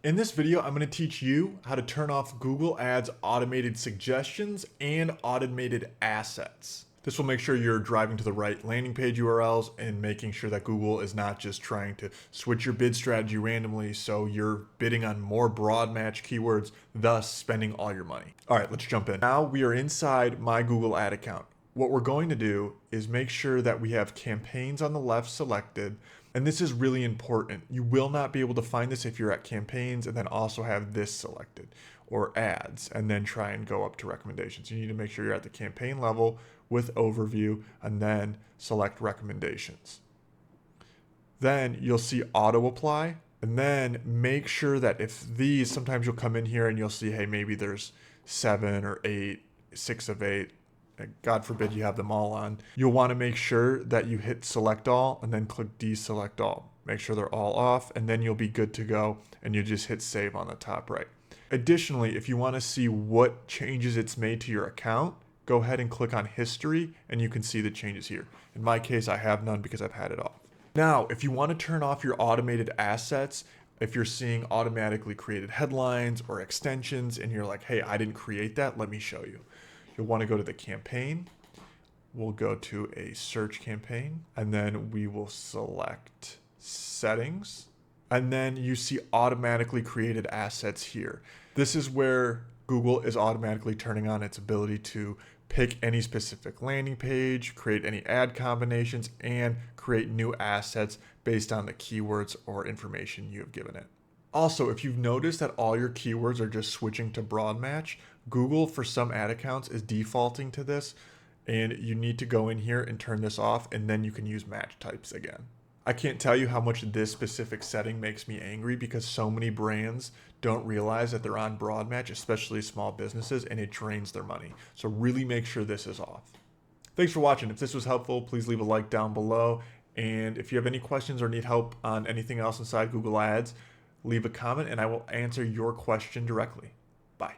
In this video, I'm going to teach you how to turn off Google Ads automated suggestions and automated assets. This will make sure you're driving to the right landing page URLs and making sure that Google is not just trying to switch your bid strategy randomly so you're bidding on more broad match keywords, thus spending all your money. All right, let's jump in. Now we are inside my Google Ad account. What we're going to do is make sure that we have campaigns on the left selected. And this is really important. You will not be able to find this if you're at campaigns and then also have this selected, or ads, and then try and go up to recommendations. You need to make sure you're at the campaign level with overview and then select recommendations. Then you'll see auto apply, and then make sure that if these, sometimes you'll come in here and you'll see, hey, maybe there's 7 or 8, 6 of 8. God forbid you have them all on. You'll want to make sure that you hit select all and then click deselect all. Make sure they're all off, and then you'll be good to go, and you just hit save on the top right. Additionally, if you want to see what changes it's made to your account, go ahead and click on history and you can see the changes here. In my case, I have none because I've had it off. Now, if you want to turn off your automated assets, if you're seeing automatically created headlines or extensions and you're like, hey, I didn't create that, let me show you. You'll want to go to the campaign. We'll go to a search campaign, and then we will select settings. And then you see automatically created assets here. This is where Google is automatically turning on its ability to pick any specific landing page, create any ad combinations, and create new assets based on the keywords or information you have given it. Also, if you've noticed that all your keywords are just switching to broad match, Google for some ad accounts is defaulting to this, and you need to go in here and turn this off, and then you can use match types again. I can't tell you how much this specific setting makes me angry because so many brands don't realize that they're on broad match, especially small businesses, and it drains their money. So really make sure this is off. Thanks for watching. If this was helpful, please leave a like down below. And if you have any questions or need help on anything else inside Google Ads, leave a comment and I will answer your question directly. Bye.